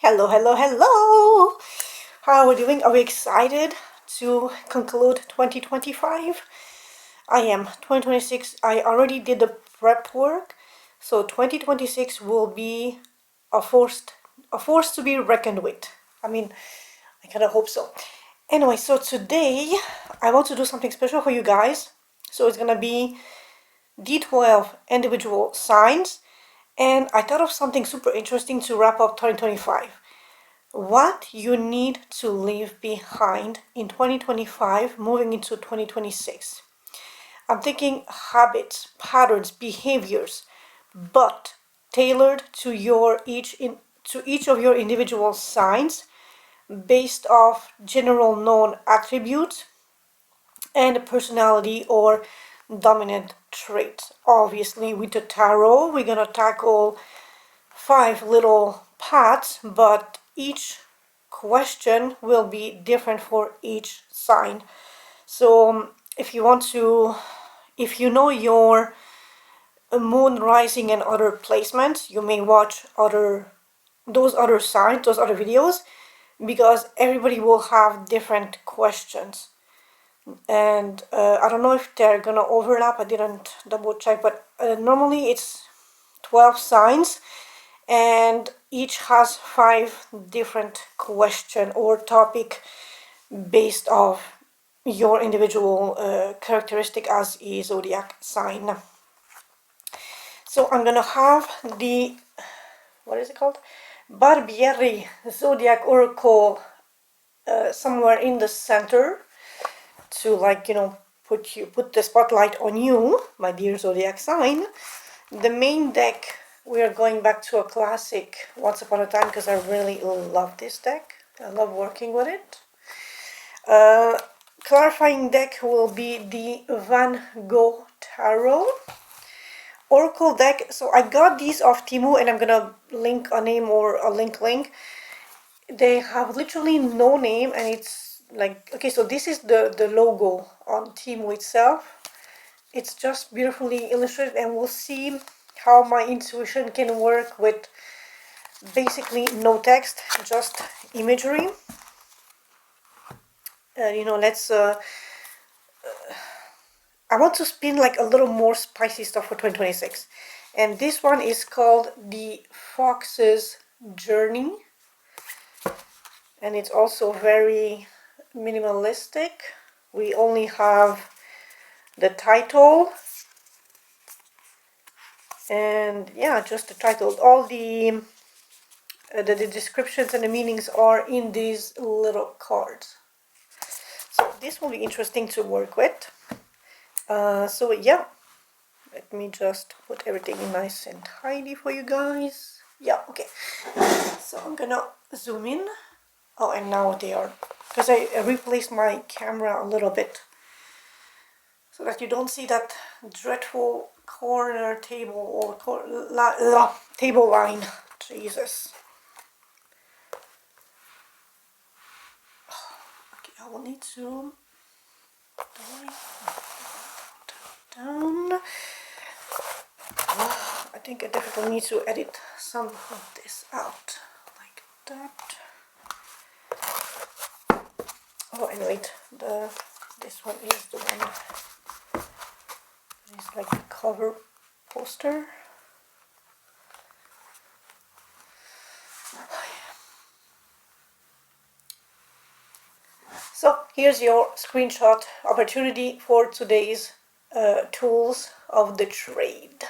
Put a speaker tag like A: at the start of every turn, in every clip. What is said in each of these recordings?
A: Hello, hello, hello! How are we doing? Are we excited to conclude 2025? I am. 2026, I already did the prep work, so 2026 will be a force to be reckoned with. I mean, I kind of hope so. Anyway, so today I want to do something special for you guys. So it's gonna be D12 individual signs, and I thought of something super interesting to wrap up 2025. What you need to leave behind in 2025 moving into 2026. I'm thinking habits, patterns, behaviors, but tailored to each of your individual signs based off general known attributes and personality or dominant traits. Obviously, with the tarot, we're gonna tackle 5 little parts, but each question will be different for each sign. So if you know your moon, rising, and other placements, you may watch those other signs, those other videos, because everybody will have different questions. And I don't know if they're gonna overlap. I didn't double check, but normally it's 12 signs, and each has 5 different question or topic based off your individual characteristic as a zodiac sign. So I'm gonna have the, what is it called, Barbieri Zodiac Oracle somewhere in the center to, put the spotlight on you, my dear zodiac sign. The main deck, we are going back to a classic Once Upon a Time because I really love this deck. I love working with it. Clarifying deck will be the Van Gogh Tarot Oracle deck. So I got these off Temu, and I'm gonna link a name or a link. They have literally no name, and it's like, okay, so this is the logo on Temu itself. It's just beautifully illustrated, and we'll see how my intuition can work with basically no text, just imagery. Let's I want to spin like a little more spicy stuff for 2026, and this one is called The Fox's Journey, and it's also very minimalistic. We only have the title, and yeah, just the title. All the descriptions and the meanings are in these little cards. So this will be interesting to work with. So yeah, let me just put everything nice and tidy for you guys. Yeah, okay. So I'm gonna zoom in. Oh, and now they are, because I replaced my camera a little bit so that you don't see that dreadful corner table or table line. Jesus. Okay, I will need to down. I think I definitely need to edit some of this out, like that. Oh, and wait, this one is the one. It's like the cover poster. So here's your screenshot opportunity for today's tools of the trade.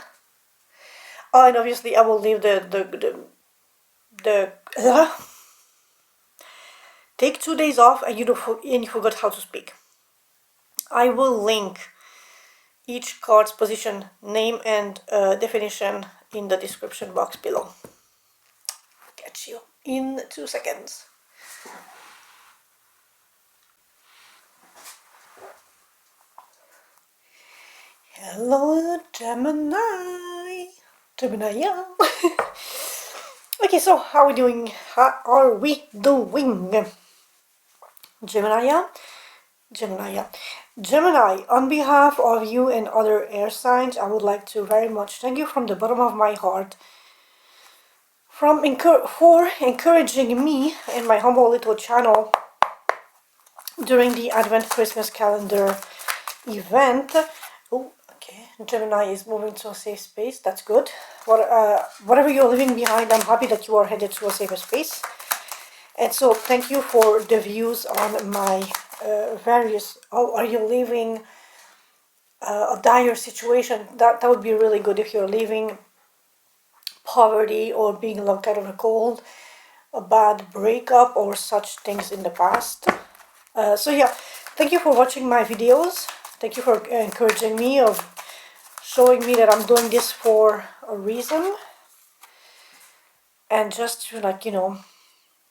A: Oh, and obviously I will leave the take 2 days off, and you forgot how to speak. I will link each card's position, name, and definition in the description box below. Catch you in 2 seconds. Hello, Gemini. Yeah. Okay, so how are we doing? Gemini, on behalf of you and other air signs, I would like to very much thank you from the bottom of my heart for encouraging me and my humble little channel during the Advent Christmas calendar event. Oh, okay, Gemini is moving to a safe space. That's good. Whatever you're leaving behind, I'm happy that you are headed to a safer space. And so thank you for the views on my various, oh, are you leaving a dire situation? That would be really good if you're leaving poverty or being locked out of the cold, a bad breakup or such things in the past. So yeah, thank you for watching my videos. Thank you for encouraging me, of showing me that I'm doing this for a reason. And just to, like,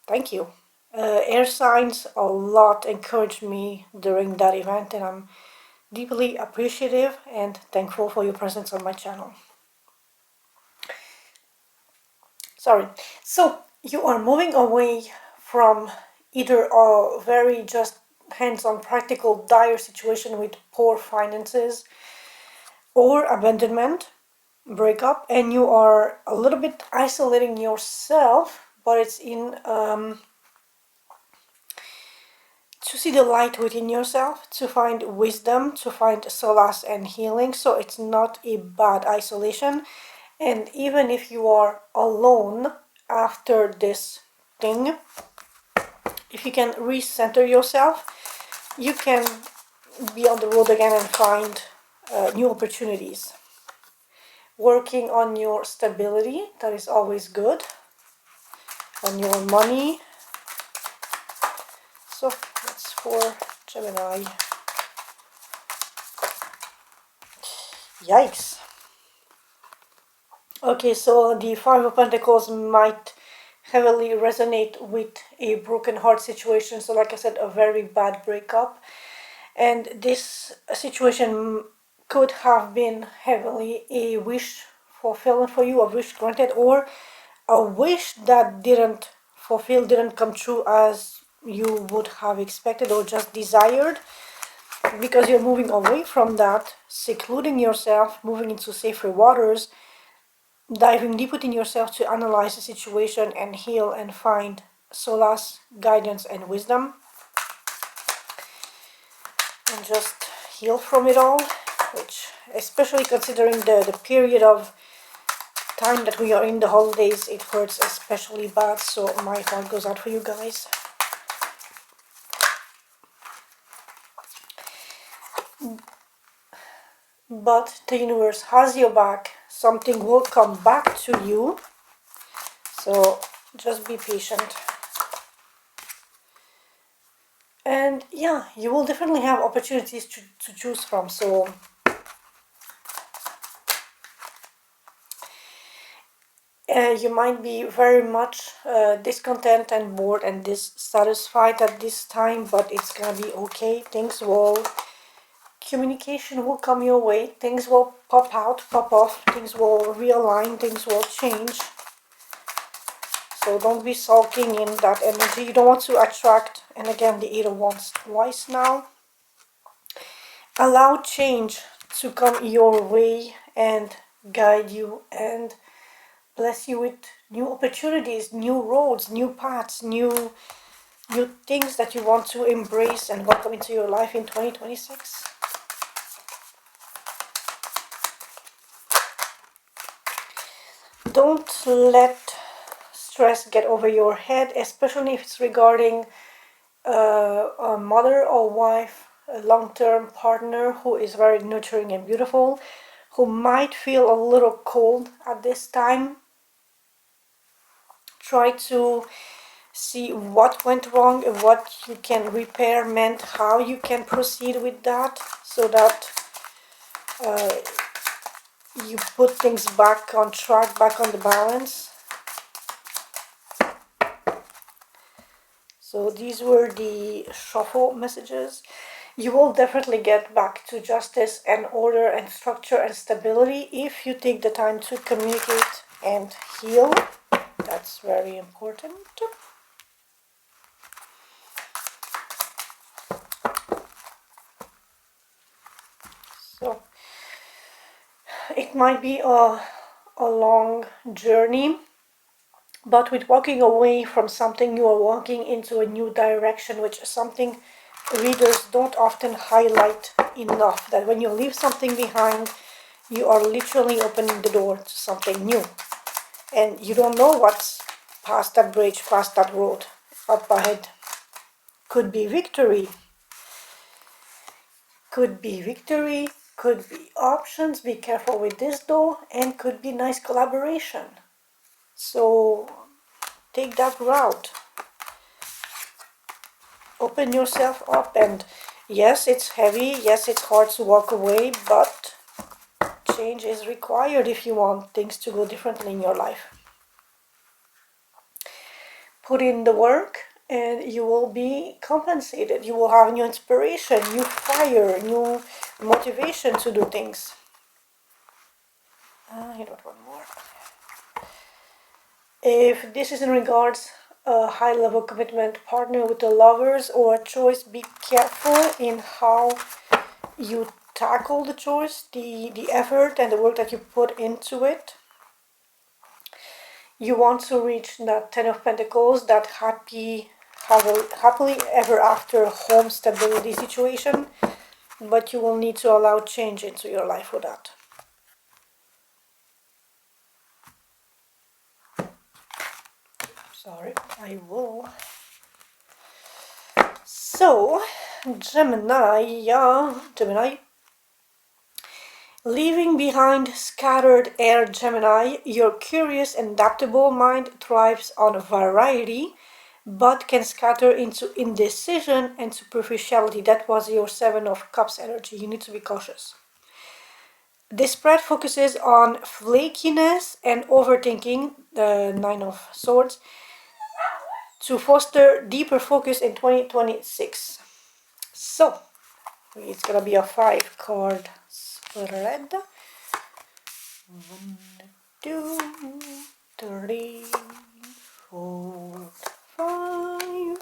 A: thank you. Air signs a lot encouraged me during that event, and I'm deeply appreciative and thankful for your presence on my channel. Sorry. So you are moving away from either a very just hands-on practical dire situation with poor finances or abandonment, breakup, and you are a little bit isolating yourself, but it's in to see the light within yourself, to find wisdom, to find solace and healing. So it's not a bad isolation. And even if you are alone after this thing, if you can recenter yourself, you can be on the road again and find new opportunities. Working on your stability, that is always good. On your money. So that's for Gemini. Yikes. Okay, so the Five of Pentacles might heavily resonate with a broken heart situation. So like I said, a very bad breakup. And this situation could have been heavily a wish fulfillment for you, a wish granted, or a wish that didn't fulfill, didn't come true as you would have expected or just desired, because you're moving away from that, secluding yourself, moving into safer waters, diving deep within yourself to analyze the situation and heal and find solace, guidance, and wisdom, and just heal from it all, which, especially considering the period of time that we are in, the holidays, it hurts especially bad. So my heart goes out for you guys. But the universe has your back. Something will come back to you. So just be patient. And yeah, you will definitely have opportunities to choose from. So you might be very much discontent and bored and dissatisfied at this time, but it's gonna be okay. Communication will come your way, things will pop out, pop off, things will realign, things will change. So don't be sulking in that energy. You don't want to attract, and again, the Eight of Wands twice now. Allow change to come your way and guide you and bless you with new opportunities, new roads, new paths, new things that you want to embrace and welcome into your life in 2026. Don't let stress get over your head, especially if it's regarding a mother or wife, a long-term partner who is very nurturing and beautiful, who might feel a little cold at this time. Try to see what went wrong and what you can repair, mend, how you can proceed with that, so that you put things back on track, back on the balance. So these were the shuffle messages. You will definitely get back to justice and order and structure and stability if you take the time to communicate and heal. That's very important. So it might be a long journey, But with walking away from something, you are walking into a new direction, which is something readers don't often highlight enough. That when you leave something behind, you are literally opening the door to something new. And you don't know what's past that bridge, past that road, up ahead. Could be victory. Could be victory. Could be options. Be careful with this though. And could be nice collaboration. So take that route. Open yourself up, and yes, it's heavy, yes, it's hard to walk away, but change is required if you want things to go differently in your life. Put in the work and you will be compensated. You will have new inspiration, new fire, new motivation to do things. I don't want more. If this is in regards a high-level commitment partner with the lovers or a choice, be careful in how you tackle the choice, the effort and the work that you put into it. You want to reach that Ten of Pentacles, that happily ever after home stability situation, but you will need to allow change into your life for that. Sorry, I will. So, Gemini. Leaving behind scattered air Gemini, your curious and adaptable mind thrives on variety, but can scatter into indecision and superficiality. That was your Seven of Cups energy. You need to be cautious. This spread focuses on flakiness and overthinking, the Nine of Swords, to foster deeper focus in 2026. So, it's gonna be a 5-card spread. 1, 2, 3, 4, 5.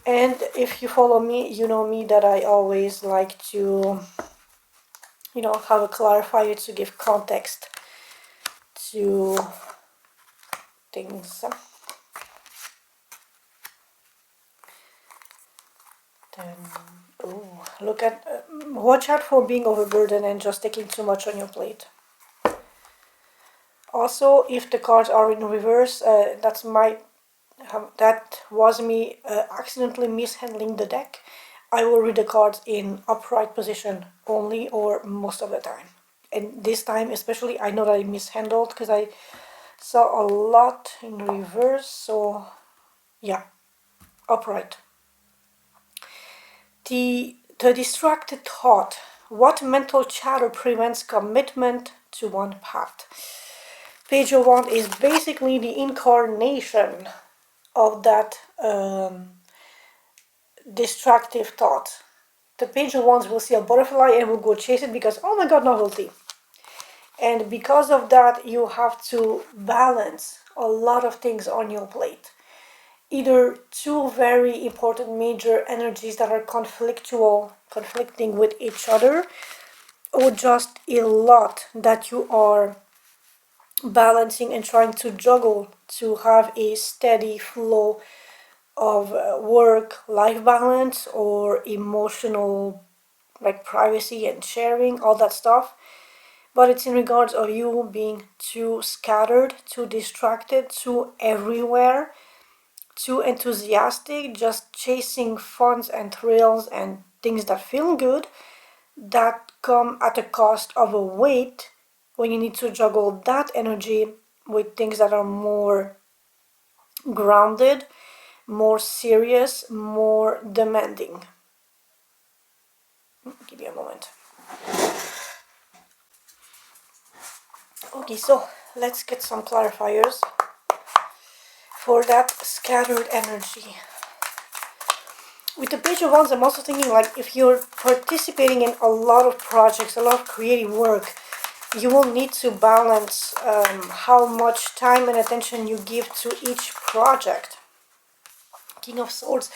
A: And if you follow me, you know me that I always like to, have a clarifier to give context to things. Then, watch out for being overburdened and just taking too much on your plate. Also, if the cards are in reverse, that was me accidentally mishandling the deck. I will read the cards in upright position only, or most of the time. And this time especially, I know that I mishandled because I saw a lot in reverse. So yeah, upright. The distracted thought. What mental chatter prevents commitment to one path? Page of Wands is basically the incarnation of that distractive thought. The Page of Wands will see a butterfly and will go chase it because, oh my god, novelty. And because of that, you have to balance a lot of things on your plate. Either two very important major energies that are conflicting with each other, or just a lot that you are balancing and trying to juggle to have a steady flow of work-life balance or emotional, like privacy and sharing, all that stuff. But it's in regards of you being too scattered, too distracted, too everywhere, too enthusiastic, just chasing funs and thrills and things that feel good, that come at the cost of a weight when you need to juggle that energy with things that are more grounded, more serious, more demanding. Give me a moment. Okay, so let's get some clarifiers for that scattered energy. With the Page of Wands, I'm also thinking like if you're participating in a lot of projects, a lot of creative work, you will need to balance how much time and attention you give to each project. King of Swords,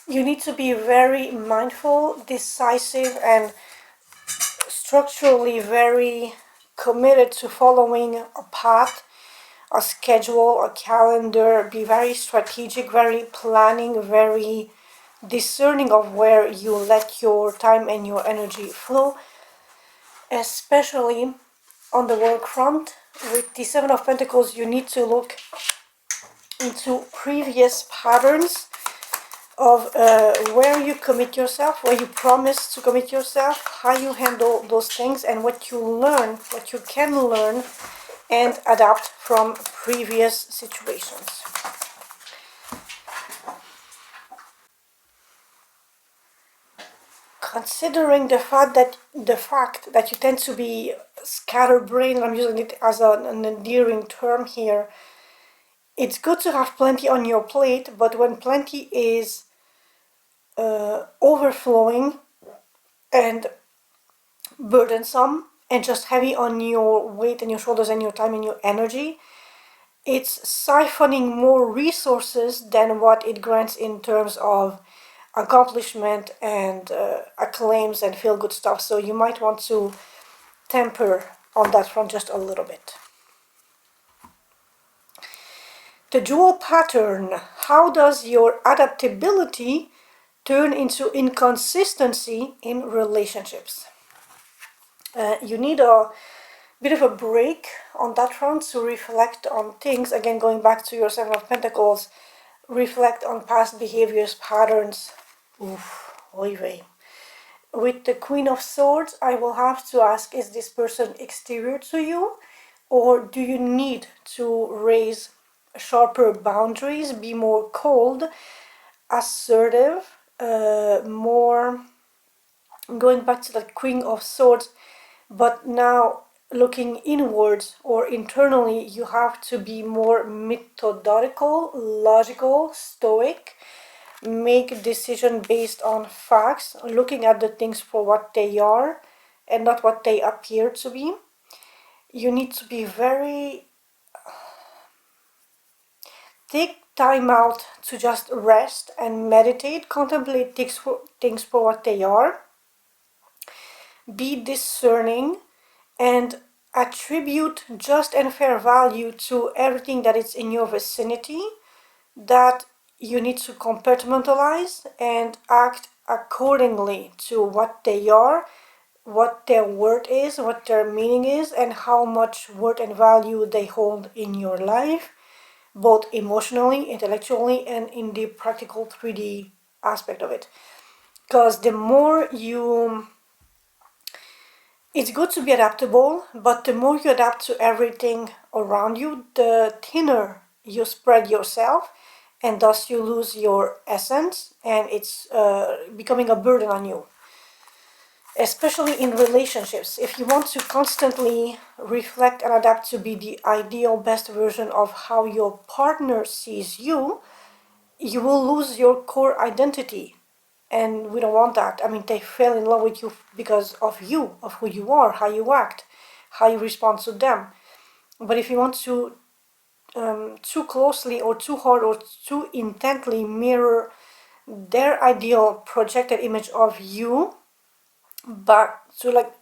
A: you need to be very mindful, decisive, and structurally very committed to following a path a schedule, a calendar, be very strategic, very planning, very discerning of where you let your time and your energy flow, especially on the work front. With the Seven of Pentacles, you need to look into previous patterns of where you commit yourself, where you promise to commit yourself, how you handle those things, and what you learn, what you can learn and adapt from previous situations. Considering the fact that you tend to be scatterbrained, I'm using it as an endearing term here, it's good to have plenty on your plate, but when plenty is overflowing and burdensome and just heavy on your weight and your shoulders and your time and your energy, it's siphoning more resources than what it grants in terms of accomplishment and acclaims and feel good stuff. So you might want to temper on that front just a little bit. The dual pattern. How does your adaptability turn into inconsistency in relationships? You need a bit of a break on that front to reflect on things. Again, going back to your Seven of Pentacles, reflect on past behaviors, patterns. Oof, oy vey. With the Queen of Swords, I will have to ask, is this person exterior to you? Or do you need to raise sharper boundaries, be more cold, assertive, more, going back to the Queen of Swords, but now looking inwards or internally, you have to be more methodical, logical, stoic, make a decision based on facts, looking at the things for what they are and not what they appear to be. You need to be very... Take time out to just rest and meditate, contemplate things for what they are. Be discerning and attribute just and fair value to everything that is in your vicinity, that you need to compartmentalize and act accordingly to what they are, what their worth is, what their meaning is, and how much worth and value they hold in your life, both emotionally, intellectually, and in the practical 3D aspect of it. Because the more you... It's good to be adaptable, but the more you adapt to everything around you, the thinner you spread yourself, and thus you lose your essence, and it's becoming a burden on you. Especially in relationships, if you want to constantly reflect and adapt to be the ideal best version of how your partner sees you, you will lose your core identity. And we don't want that. I mean, they fell in love with you because of you, of who you are, how you act, how you respond to them. But if you want to too closely or too hard or too intently mirror their ideal projected image of you, but to like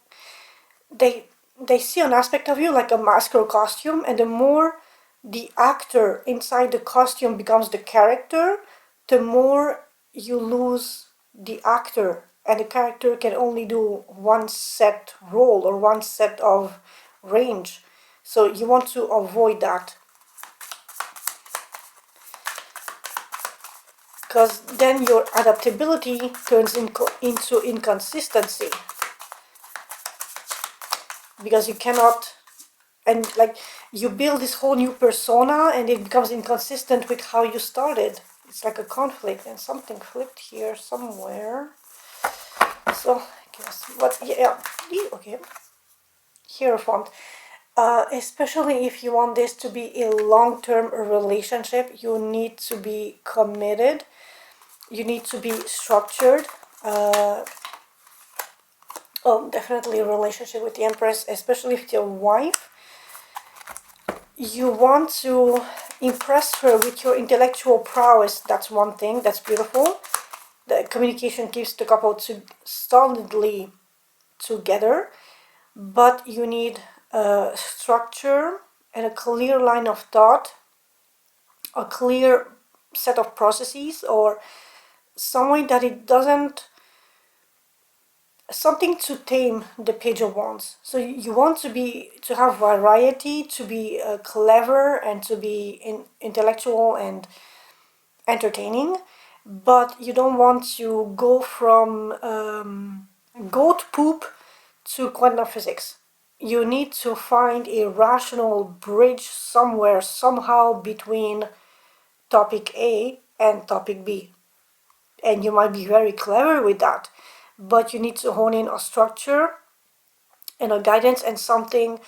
A: they see an aspect of you like a mask or costume, and the more the actor inside the costume becomes the character, the more you lose the actor, and the character can only do one set role or one set of range. So you want to avoid that, because then your adaptability turns into inconsistency, because you cannot, and like you build this whole new persona and it becomes inconsistent with how you started. It's like a conflict, and something flipped here somewhere. So guess what? Yeah, okay. Hierophant. Especially if you want this to be a long-term relationship, you need to be committed. You need to be structured. Definitely a relationship with the Empress, especially with your wife. You want to impress her with your intellectual prowess. That's one thing. That's beautiful. The communication keeps the couple solidly together, but you need structure and a clear line of thought, a clear set of processes, or some way that it doesn't, something to tame the Page of Wands. So you want to have variety, to be clever, and to be intellectual and entertaining, but you don't want to go from goat poop to quantum physics. You need to find a rational bridge somewhere, somehow between topic A and topic B. And you might be very clever with that, but you need to hone in a structure and a guidance and something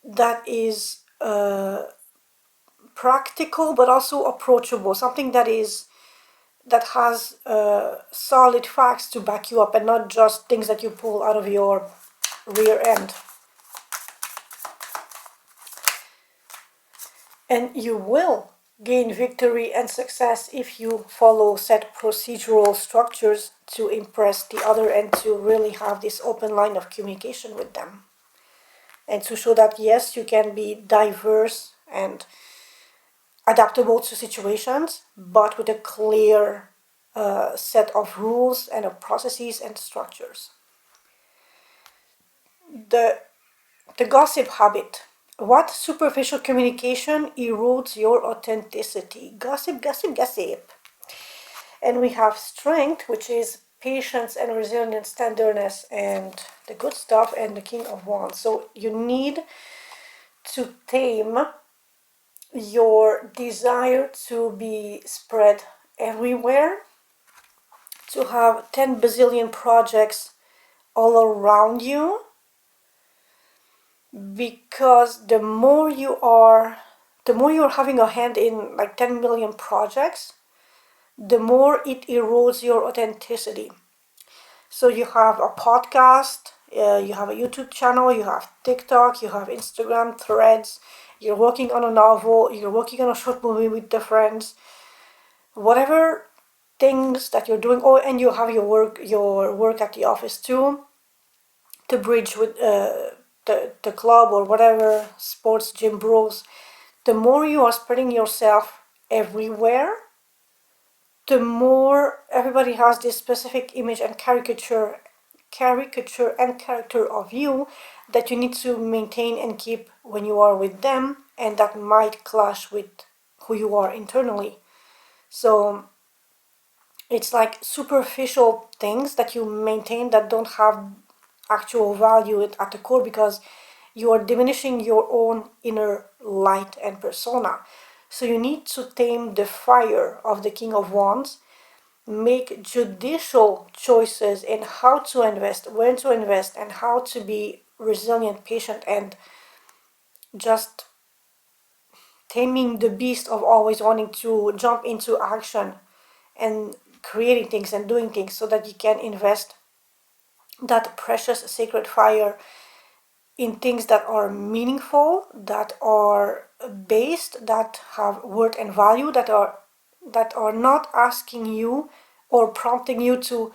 A: that is practical but also approachable, something that has solid facts to back you up and not just things that you pull out of your rear end. And you will gain victory and success if you follow set procedural structures to impress the other and to really have this open line of communication with them. And to show that yes, you can be diverse and adaptable to situations, but with a clear set of rules and of processes and structures. The gossip habit. What superficial communication erodes your authenticity? Gossip, gossip, gossip. And we have strength, which is patience and resilience, tenderness, and the good stuff, and the King of Wands. So you need to tame your desire to be spread everywhere, to have 10 bazillion projects all around you, because the more you're having a hand in like 10 million projects, the more it erodes your authenticity. So you have a podcast, you have a YouTube channel, you have TikTok, you have Instagram, Threads, you're working on a novel, you're working on a short movie with the friends, whatever things that you're doing. Oh, and you have your work at the office too, to bridge with the club or whatever, sports gym bros. The more you are spreading yourself everywhere, the more everybody has this specific image and caricature and character of you that you need to maintain and keep when you are with them, and that might clash with who you are internally. So it's like superficial things that you maintain that don't have actual value at the core, because you are diminishing your own inner light and persona. So you need to tame the fire of the King of Wands, make judicial choices in how to invest, when to invest, and how to be resilient, patient, and just taming the beast of always wanting to jump into action and creating things and doing things, so that you can invest that precious sacred fire in things that are meaningful, that are based, that have worth and value, that are not asking you or prompting you to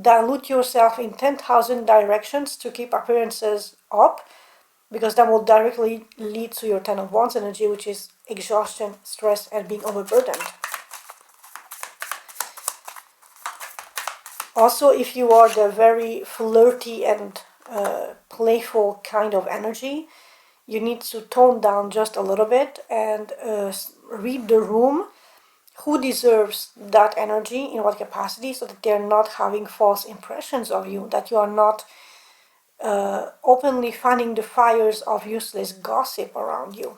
A: dilute yourself in 10,000 directions to keep appearances up, because that will directly lead to your 10 of Wands energy, which is exhaustion, stress, and being overburdened. Also, if you are the very flirty and playful kind of energy, you need to tone down just a little bit and read the room. Who deserves that energy, in what capacity, so that they're not having false impressions of you, that you are not openly fanning the fires of useless gossip around you.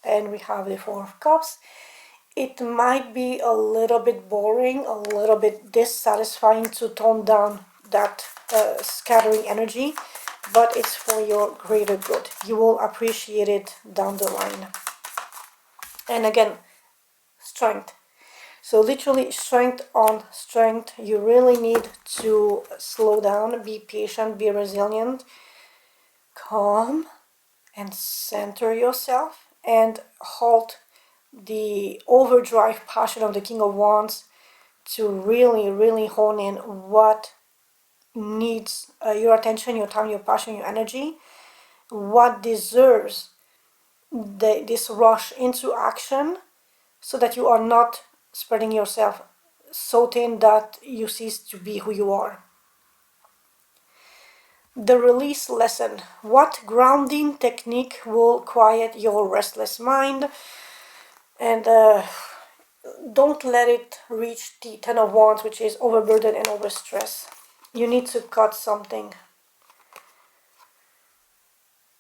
A: And we have the Four of Cups. It might be a little bit boring, a little bit dissatisfying to tone down that scattering energy, but it's for your greater good. You will appreciate it down the line. And again, strength. So literally strength on strength. You really need to slow down, be patient, be resilient, calm, and center yourself, and halt the overdrive passion of the King of Wands to really, really hone in what needs your attention, your time, your passion, your energy, what deserves this rush into action so that you are not spreading yourself so thin that you cease to be who you are. The release lesson. What grounding technique will quiet your restless mind? And don't let it reach the Ten of Wands, which is overburden and overstress. You need to cut something.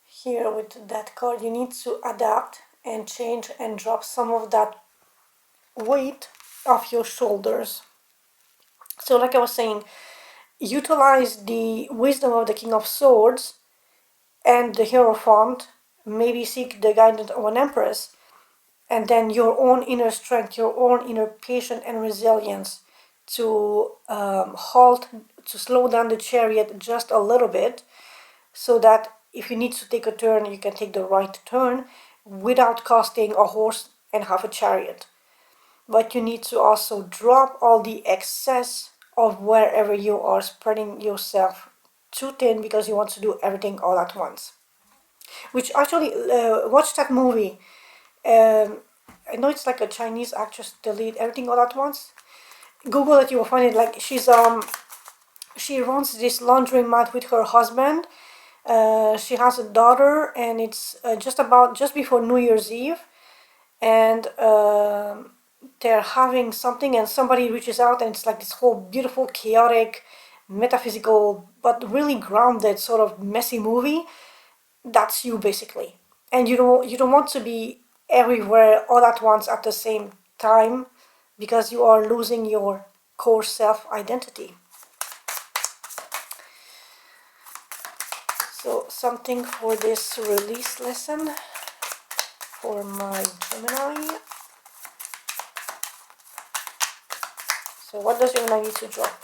A: Here with that card, you need to adapt and change and drop some of that weight off your shoulders. So like I was saying, utilize the wisdom of the King of Swords and the Hierophant, maybe seek the guidance of an Empress, and then your own inner strength, your own inner patience and resilience to to slow down the chariot just a little bit, so that if you need to take a turn, you can take the right turn without costing a horse and half a chariot. But you need to also drop all the excess of wherever you are spreading yourself too thin because you want to do everything all at once. Which actually, watch that movie. I know it's like a Chinese actress, the lead, Everything All at Once. Google it, you will find it. Like she runs this laundromat with her husband. She has a daughter, and it's just before New Year's Eve, and they're having something, and somebody reaches out, and it's like this whole beautiful, chaotic, metaphysical, but really grounded, sort of messy movie. That's you basically, and you don't want to be everywhere all at once at the same time, because you are losing your core self identity. So something for this release lesson for my Gemini. So what does Gemini need to drop?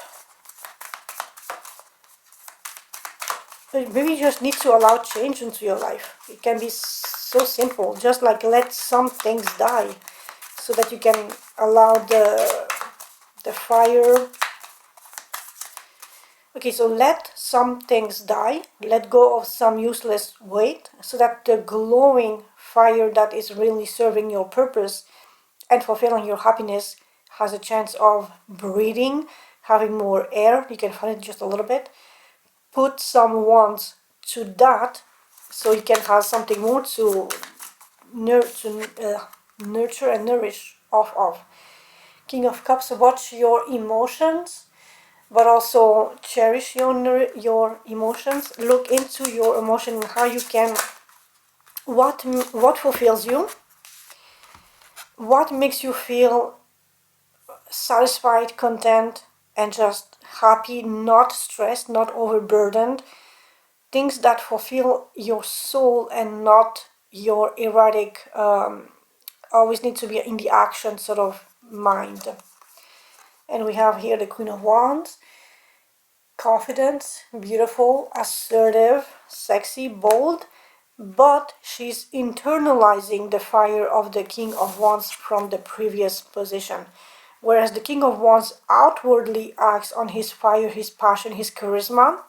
A: Maybe you just need to allow change into your life. It can be so simple. Just like let some things die so that you can allow the fire. Okay, so let some things die. Let go of some useless weight so that the glowing fire that is really serving your purpose and fulfilling your happiness has a chance of breathing, having more air. You can find it just a little bit. Put some wands to that so you can have something more to nurture and nourish off of. King of Cups, watch your emotions, but also cherish your emotions. Look into your emotion and how you can, what fulfills you, what makes you feel satisfied, content, and just happy, not stressed, not overburdened. Things that fulfill your soul and not your erratic, always need to be in the action sort of mind. And we have here the Queen of Wands. Confident, beautiful, assertive, sexy, bold, but she's internalizing the fire of the King of Wands from the previous position. Whereas the King of Wands outwardly acts on his fire, his passion, his charisma,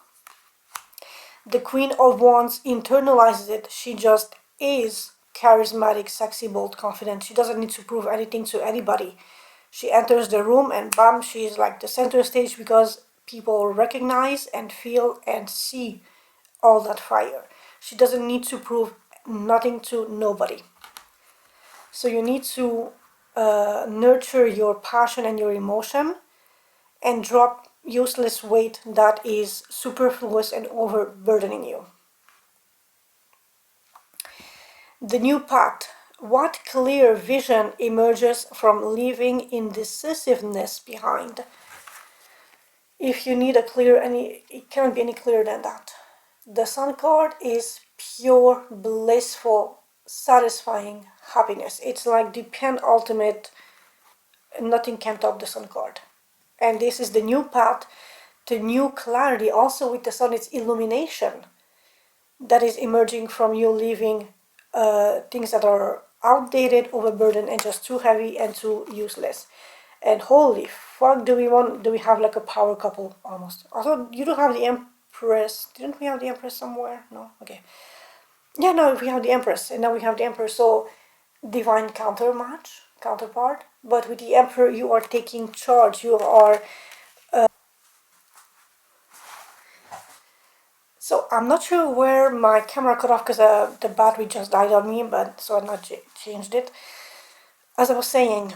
A: the Queen of Wands internalizes it. She just is charismatic, sexy, bold, confident. She doesn't need to prove anything to anybody. She enters the room and bam, she's like the center stage because people recognize and feel and see all that fire. She doesn't need to prove nothing to nobody. So you need to nurture your passion and your emotion and drop useless weight that is superfluous and overburdening you. The new path. What clear vision emerges from leaving indecisiveness behind? If you need a clear, it can't be any clearer than that. The Sun card is pure, blissful, satisfying happiness. It's like the penultimate, nothing can top the Sun card. And this is the new path, the new clarity. Also with the Sun, it's illumination that is emerging from you leaving things that are outdated, overburdened, and just too heavy and too useless. And holy fuck, do we have like a power couple almost. Also, you do have the Empress. Didn't we have the Empress somewhere? No? Okay. Yeah, no, we have the Empress, and now we have the Emperor, so divine counterpart. But with the Emperor, you are taking charge. You are. So I'm not sure where my camera cut off because the battery just died on me, but so I not changed it. As I was saying,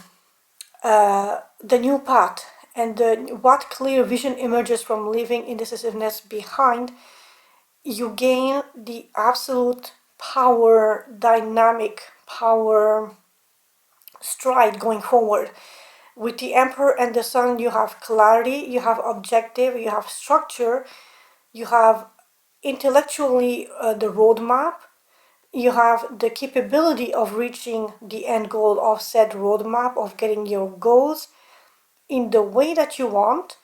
A: the new path and what clear vision emerges from leaving indecisiveness behind, you gain the absolute power, dynamic power stride going forward. With the Emperor and the Sun, you have clarity, you have objective, you have structure, you have intellectually the roadmap, you have the capability of reaching the end goal of said roadmap, of getting your goals in the way that you want,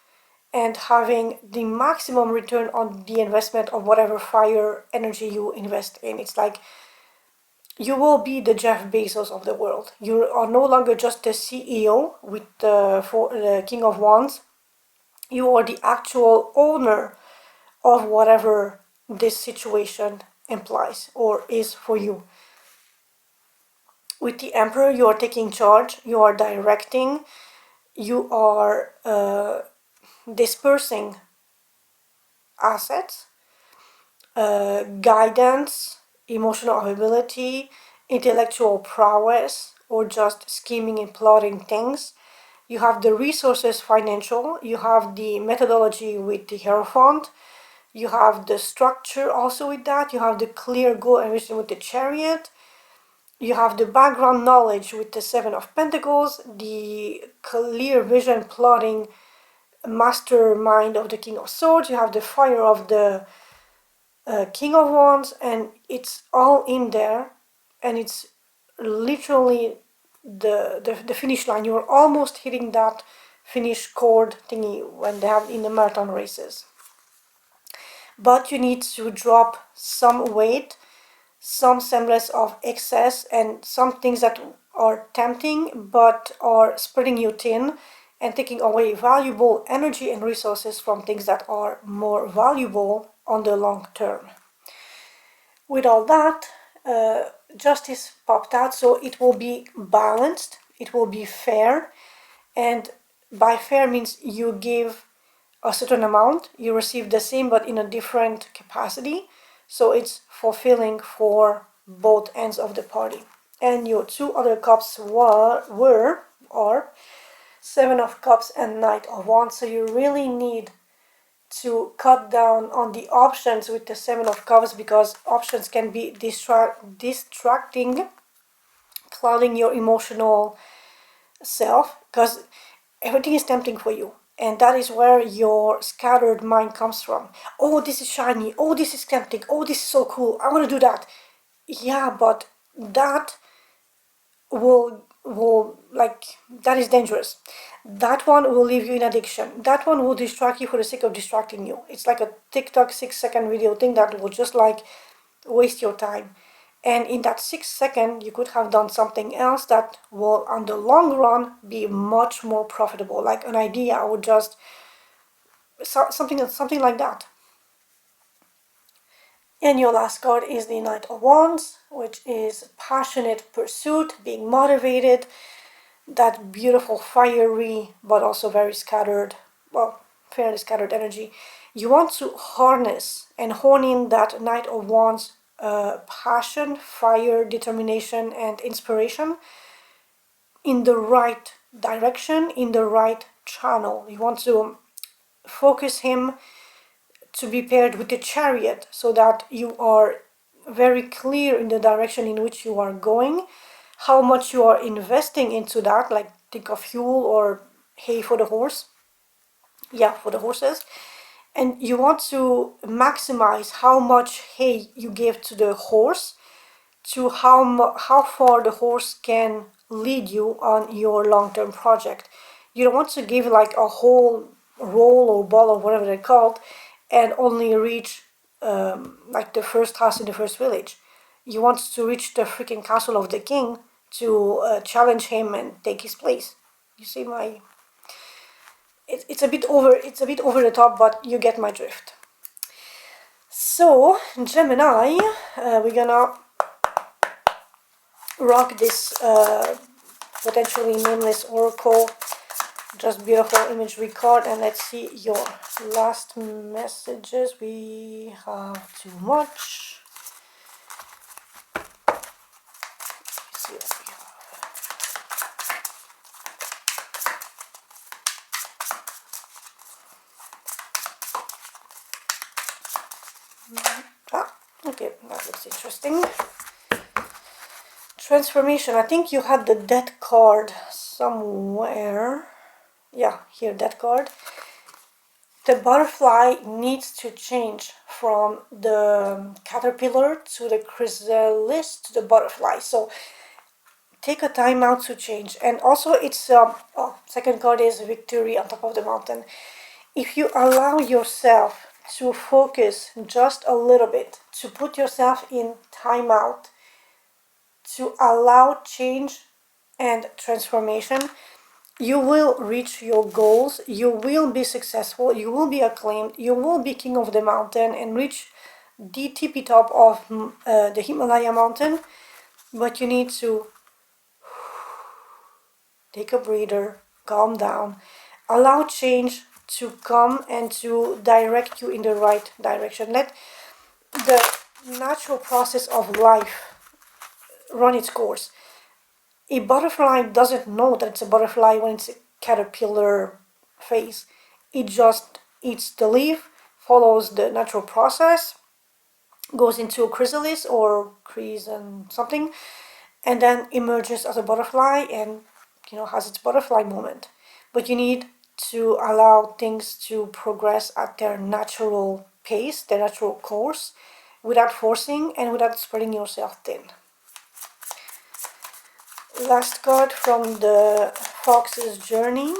A: and having the maximum return on the investment of whatever fire energy you invest in. It's like you will be the Jeff Bezos of the world. You are no longer just the CEO with the King of Wands. You are the actual owner of whatever this situation implies or is for you. With the Emperor, you are taking charge, you are directing, you are dispersing assets, guidance, emotional ability, intellectual prowess, or just scheming and plotting things. You have the resources, financial, you have the methodology with the Hierophant, you have the structure also with that, you have the clear goal and vision with the Chariot, you have the background knowledge with the Seven of Pentacles, the clear vision plotting mastermind of the King of Swords, you have the fire of the King of Wands, and it's all in there, and it's literally the finish line. You're almost hitting that finish cord thingy when they have in the marathon races. But you need to drop some weight, some semblance of excess, and some things that are tempting but are spreading you thin and taking away valuable energy and resources from things that are more valuable on the long term. With all that, justice popped out, so it will be balanced, it will be fair, and by fair means you give a certain amount, you receive the same but in a different capacity, so it's fulfilling for both ends of the party. And your two other cups are Seven of Cups and Knight of Wands, so you really need to cut down on the options with the Seven of Cups, because options can be distracting, clouding your emotional self, because everything is tempting for you, and that is where your scattered mind comes from. Oh, this is shiny, oh, this is tempting, oh, this is so cool, I want to do that. Yeah, but that will like, that is dangerous. That one will leave you in addiction. That one will distract you for the sake of distracting you. It's like a TikTok 6-second video thing that will just like waste your time. And in that 6 second, you could have done something else that will, on the long run, be much more profitable. Like an idea, or just something like that. And your last card is the Knight of Wands, which is passionate pursuit, being motivated, that beautiful fiery but also very scattered, well, fairly scattered energy. You want to harness and hone in that Knight of Wands passion, fire, determination, and inspiration in the right direction, in the right channel. You want to focus him to be paired with the Chariot, so that you are very clear in the direction in which you are going, how much you are investing into that, like think of fuel or hay for the horse. Yeah, for the horses. And you want to maximize how much hay you give to the horse, to how far the horse can lead you on your long-term project. You don't want to give like a whole roll or ball or whatever they're called and only reach like the first house in the first village. You want to reach the freaking castle of the king to challenge him and take his place. You see my... it's a bit over the top, but you get my drift. So, Gemini, we're gonna rock this potentially nameless oracle. Just beautiful imagery card, and let's see your last messages. We have too much. Let's see what we have. Okay, that looks interesting. Transformation. I think you had the death card somewhere. Yeah, here, death card. The butterfly needs to change from the caterpillar to the chrysalis to the butterfly. So take a time out to change. And also it's second card is victory on top of the mountain. If you allow yourself to focus just a little bit, to put yourself in time out, to allow change and transformation, you will reach your goals, you will be successful, you will be acclaimed, you will be king of the mountain and reach the tippy top of the Himalaya mountain. But you need to take a breather, calm down, allow change to come and to direct you in the right direction. Let the natural process of life run its course. A butterfly doesn't know that it's a butterfly when it's a caterpillar phase. It just eats the leaf, follows the natural process, goes into a chrysalis or something, and then emerges as a butterfly and has its butterfly moment. But you need to allow things to progress at their natural pace, their natural course, without forcing and without spreading yourself thin. Last card from the Fox's Journey.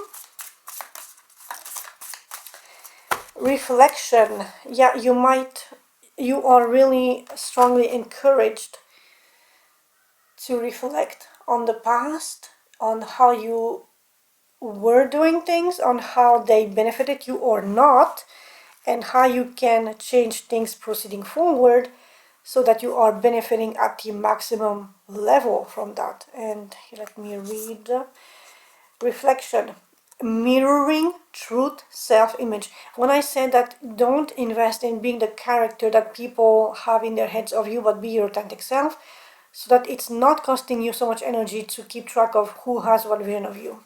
A: Reflection. Yeah, you are really strongly encouraged to reflect on the past, on how you were doing things, on how they benefited you or not, and how you can change things proceeding forward so that you are benefiting at the maximum level from that. And let me read. Reflection. Mirroring truth, self-image. When I said that don't invest in being the character that people have in their heads of you, but be your authentic self, so that it's not costing you so much energy to keep track of who has what vision of you.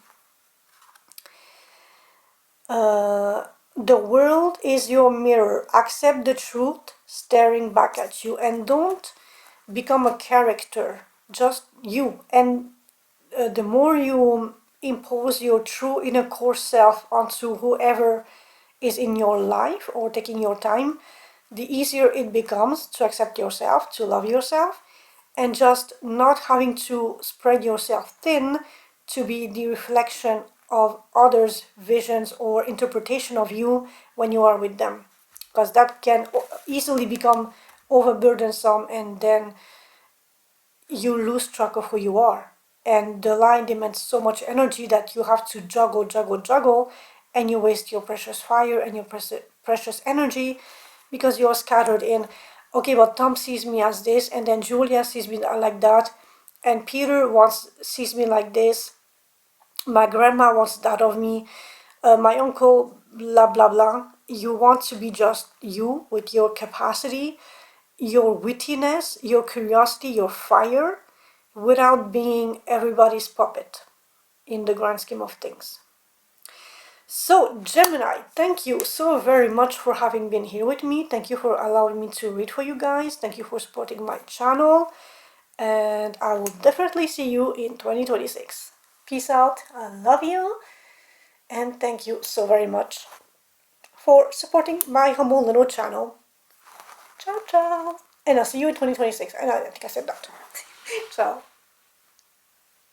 A: The world is your mirror. Accept the truth staring back at you, and don't become a character, just you. And the more you impose your true inner core self onto whoever is in your life or taking your time, the easier it becomes to accept yourself, to love yourself, and just not having to spread yourself thin to be the reflection of others' visions or interpretation of you when you are with them. Because that can easily become overburdensome, and then you lose track of who you are. And the line demands so much energy that you have to juggle, and you waste your precious fire and your precious energy because you're scattered in, okay, but Tom sees me as this, and then Julia sees me like that, and Peter sees me like this, my grandma wants that of me, my uncle, blah blah blah. You want to be just you with your capacity, your wittiness, your curiosity, your fire, without being everybody's puppet in the grand scheme of things. So, Gemini, thank you so very much for having been here with me. Thank you for allowing me to read for you guys. Thank you for supporting my channel. And I will definitely see you in 2026. Peace out. I love you. And thank you so very much for supporting my humble little channel. Ciao, ciao. And I'll see you in 2026. And I think I said that. Ciao.